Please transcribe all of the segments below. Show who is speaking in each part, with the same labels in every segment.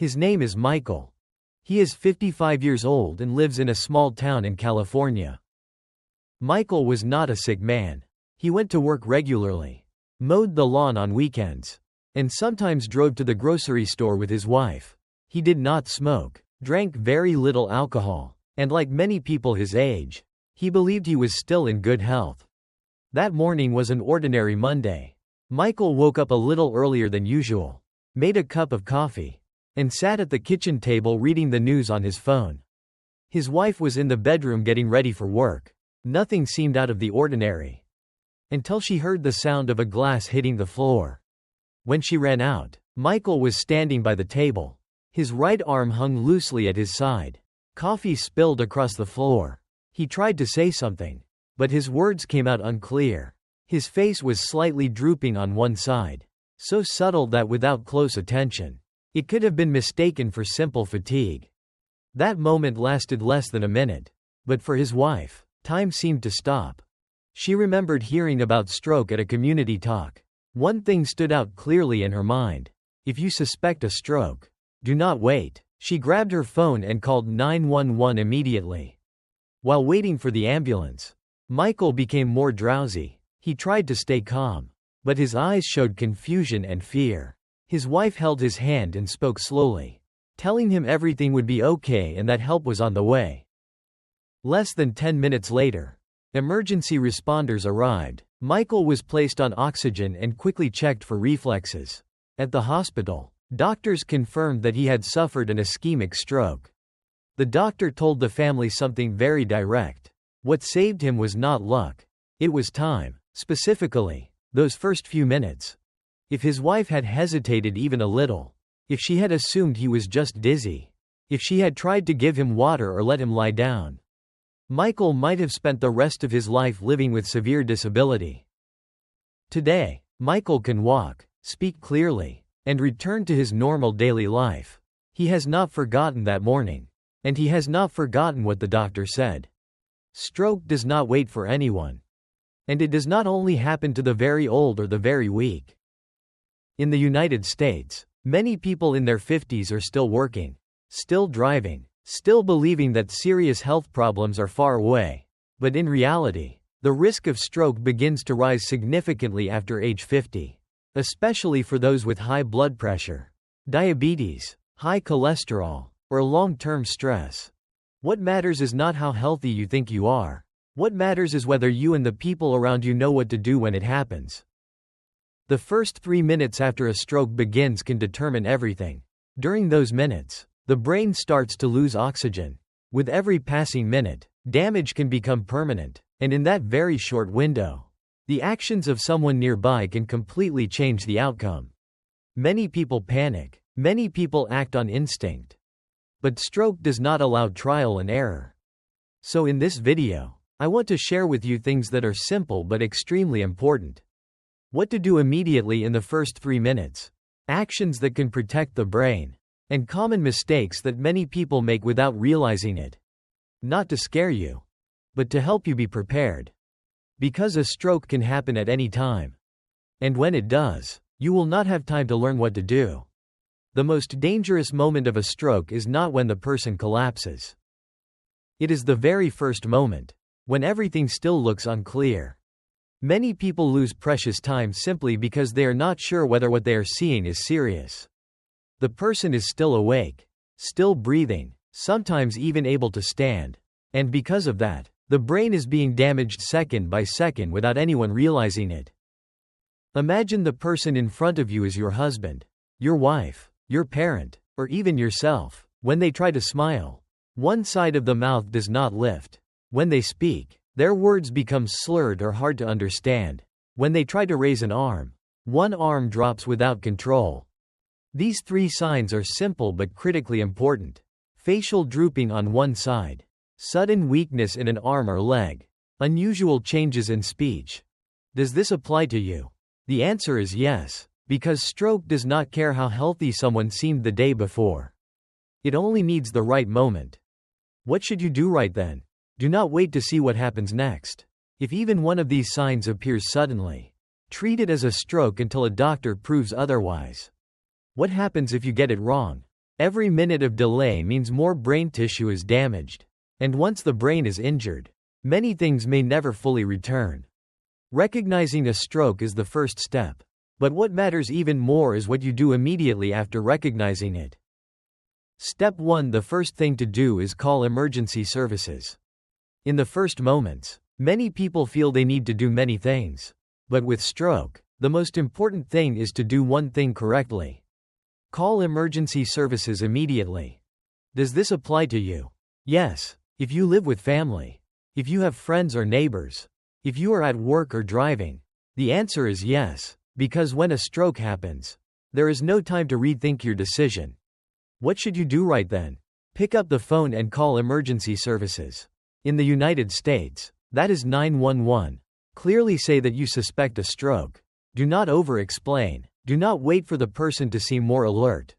Speaker 1: His name is Michael. He is 55 years old and lives in a small town in California. Michael was not a sick man. He went to work regularly, mowed the lawn on weekends, and sometimes drove to the grocery store with his wife. He did not smoke, drank very little alcohol, and like many people his age, he believed he was still in good health. That morning was an ordinary Monday. Michael woke up a little earlier than usual, made a cup of coffee, and sat at the kitchen table reading the news on his phone. His wife was in the bedroom getting ready for work. Nothing seemed out of the ordinary, until she heard the sound of a glass hitting the floor. When she ran out, Michael was standing by the table. His right arm hung loosely at his side. Coffee spilled across the floor. He tried to say something, but his words came out unclear. His face was slightly drooping on one side, so subtle that without close attention, it could have been mistaken for simple fatigue. That moment lasted less than a minute, but for his wife, time seemed to stop. She remembered hearing about stroke at a community talk. One thing stood out clearly in her mind. If you suspect a stroke, do not wait. She grabbed her phone and called 911 immediately. While waiting for the ambulance, Michael became more drowsy. He tried to stay calm, but his eyes showed confusion and fear. His wife held his hand and spoke slowly, telling him everything would be okay and that help was on the way. Less than 10 minutes later, emergency responders arrived. Michael was placed on oxygen and quickly checked for reflexes. At the hospital, doctors confirmed that he had suffered an ischemic stroke. The doctor told the family something very direct. What saved him was not luck. It was time, specifically, those first few minutes. If his wife had hesitated even a little, if she had assumed he was just dizzy, if she had tried to give him water or let him lie down, Michael might have spent the rest of his life living with severe disability. Today, Michael can walk, speak clearly, and return to his normal daily life. He has not forgotten that morning, and he has not forgotten what the doctor said. Stroke does not wait for anyone. And it does not only happen to the very old or the very weak. In the United States, many people in their 50s are still working, still driving, still believing that serious health problems are far away. But in reality, the risk of stroke begins to rise significantly after age 50, especially for those with high blood pressure, diabetes, high cholesterol, or long-term stress. What matters is not how healthy you think you are. What matters is whether you and the people around you know what to do when it happens. The first 3 minutes after a stroke begins can determine everything. During those minutes, the brain starts to lose oxygen. With every passing minute, damage can become permanent, and in that very short window, the actions of someone nearby can completely change the outcome. Many people panic. Many people act on instinct. But stroke does not allow trial and error. So in this video, I want to share with you things that are simple but extremely important. What to do immediately in the first 3 minutes. Actions that can protect the brain. And common mistakes that many people make without realizing it. Not to scare you, but to help you be prepared. Because a stroke can happen at any time. And when it does, you will not have time to learn what to do. The most dangerous moment of a stroke is not when the person collapses. It is the very first moment, when everything still looks unclear. Many people lose precious time simply because they are not sure whether what they are seeing is serious. The person is still awake, still breathing, sometimes even able to stand. And because of that, the brain is being damaged second by second without anyone realizing it. Imagine the person in front of you is your husband, your wife, your parent, or even yourself. When they try to smile, one side of the mouth does not lift. When they speak, their words become slurred or hard to understand. When they try to raise an arm, one arm drops without control. These 3 signs are simple but critically important. Facial drooping on one side, sudden weakness in an arm or leg, unusual changes in speech. Does this apply to you? The answer is yes, because stroke does not care how healthy someone seemed the day before. It only needs the right moment. What should you do right then? Do not wait to see what happens next. If even one of these signs appears suddenly, treat it as a stroke until a doctor proves otherwise. What happens if you get it wrong? Every minute of delay means more brain tissue is damaged. And once the brain is injured, many things may never fully return. Recognizing a stroke is the first step. But what matters even more is what you do immediately after recognizing it. Step 1. The first thing to do is call emergency services. In the first moments, many people feel they need to do many things. But with stroke, the most important thing is to do one thing correctly. Call emergency services immediately. Does this apply to you? Yes. If you live with family. If you have friends or neighbors. If you are at work or driving. The answer is yes, because when a stroke happens, there is no time to rethink your decision. What should you do right then? Pick up the phone and call emergency services. In the United States, that is 911. Clearly say that you suspect a stroke. Do not over-explain. Do not wait for the person to seem more alert.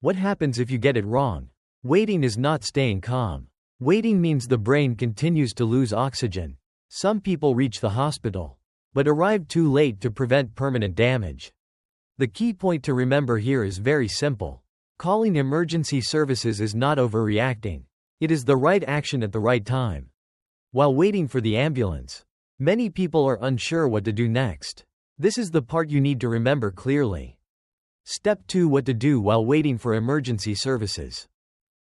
Speaker 1: What happens if you get it wrong? Waiting is not staying calm. Waiting means the brain continues to lose oxygen. Some people reach the hospital, but arrive too late to prevent permanent damage. The key point to remember here is very simple. Calling emergency services is not overreacting. It is the right action at the right time. While waiting for the ambulance, many people are unsure what to do next. This is the part you need to remember clearly. Step 2. What to do while waiting for emergency services.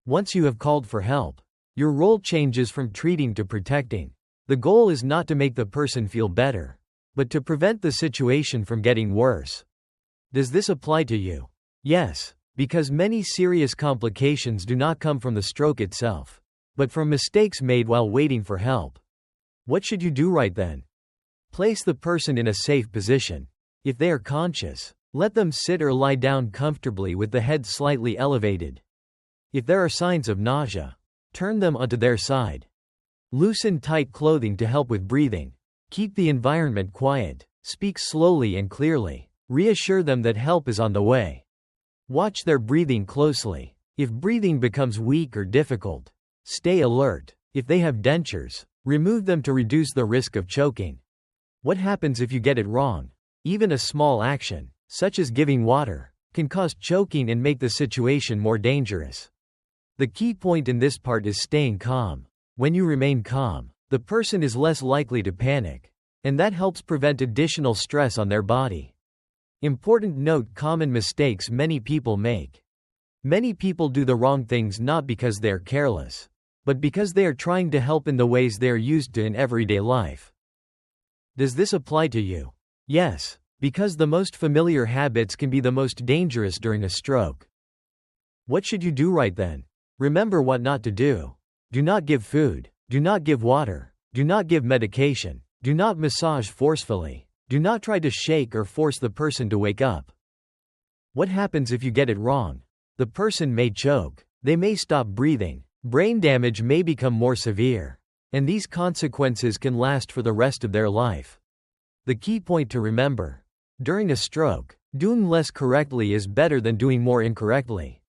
Speaker 1: Once you have called for help, your role changes from treating to protecting. The goal is not to make the person feel better, but to prevent the situation from getting worse. Does this apply to you? Yes, because many serious complications do not come from the stroke itself, but from mistakes made while waiting for help. What should you do right then? Place the person in a safe position. If they are conscious, let them sit or lie down comfortably with the head slightly elevated. If there are signs of nausea, turn them onto their side. Loosen tight clothing to help with breathing. Keep the environment quiet. Speak slowly and clearly. Reassure them that help is on the way. Watch their breathing closely. If breathing becomes weak or difficult, stay alert. If they have dentures, remove them to reduce the risk of choking. What happens if you get it wrong? Even a small action, such as giving water, can cause choking and make the situation more dangerous. The key point in this part is staying calm. When you remain calm, the person is less likely to panic, and that helps prevent additional stress on their body. Important note: common mistakes many people make. Many people do the wrong things not because they are careless, but because they are trying to help in the ways they are used to in everyday life. Does this apply to you? Yes, because the most familiar habits can be the most dangerous during a stroke. What should you do right then? Remember what not to do. Do not give food. Do not give water. Do not give medication. Do not massage forcefully. Do not try to shake or force the person to wake up. What happens if you get it wrong? The person may choke. They may stop breathing. Brain damage may become more severe. And these consequences can last for the rest of their life. The key point to remember: during a stroke, doing less correctly is better than doing more incorrectly.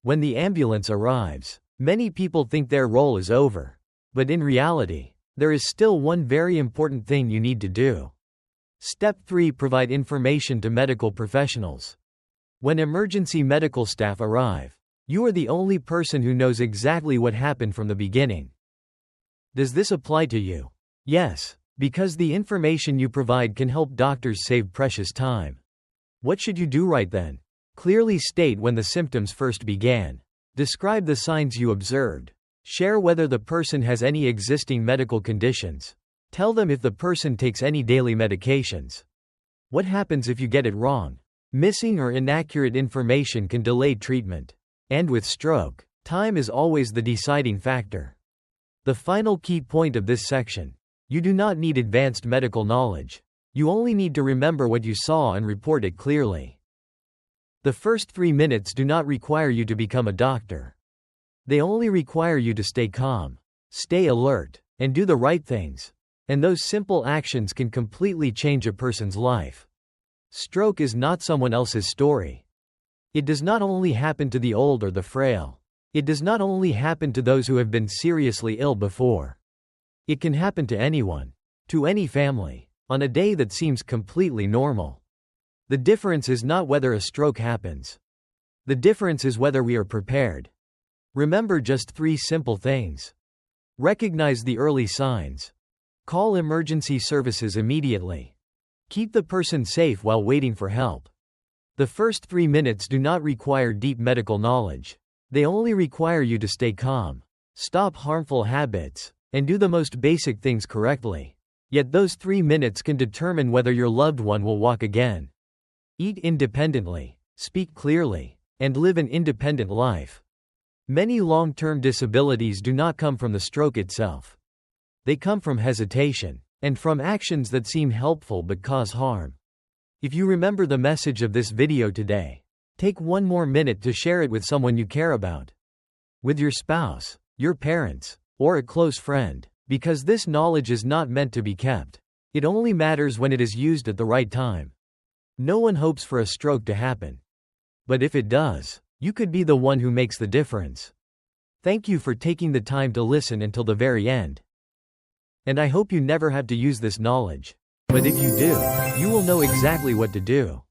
Speaker 1: When the ambulance arrives, many people think their role is over. But in reality, there is still one very important thing you need to do. Step 3. Provide information to medical professionals. When emergency medical staff arrive, you are the only person who knows exactly what happened from the beginning. Does this apply to you? Yes, because the information you provide can help doctors save precious time. What should you do right then? Clearly state when the symptoms first began. Describe the signs you observed. Share whether the person has any existing medical conditions. Tell them if the person takes any daily medications. What happens if you get it wrong? Missing or inaccurate information can delay treatment. And with stroke, time is always the deciding factor. The final key point of this section: you do not need advanced medical knowledge. You only need to remember what you saw and report it clearly. The first 3 minutes do not require you to become a doctor. They only require you to stay calm, stay alert, and do the right things. And those simple actions can completely change a person's life. Stroke is not someone else's story. It does not only happen to the old or the frail. It does not only happen to those who have been seriously ill before. It can happen to anyone, to any family, on a day that seems completely normal. The difference is not whether a stroke happens, The difference is whether we are prepared. Remember just 3 simple things. Recognize the early signs. Call emergency services immediately. Keep the person safe while waiting for help. The first 3 minutes do not require deep medical knowledge. They only require you to stay calm, stop harmful habits, and do the most basic things correctly. Yet those 3 minutes can determine whether your loved one will walk again. Eat independently, speak clearly, and live an independent life. Many long-term disabilities do not come from the stroke itself. They come from hesitation, and from actions that seem helpful but cause harm. If you remember the message of this video today, take 1 more minute to share it with someone you care about. With your spouse, your parents, or a close friend, because this knowledge is not meant to be kept. It only matters when it is used at the right time. No one hopes for a stroke to happen. But if it does, you could be the one who makes the difference. Thank you for taking the time to listen until the very end. And I hope you never have to use this knowledge. But if you do, you will know exactly what to do.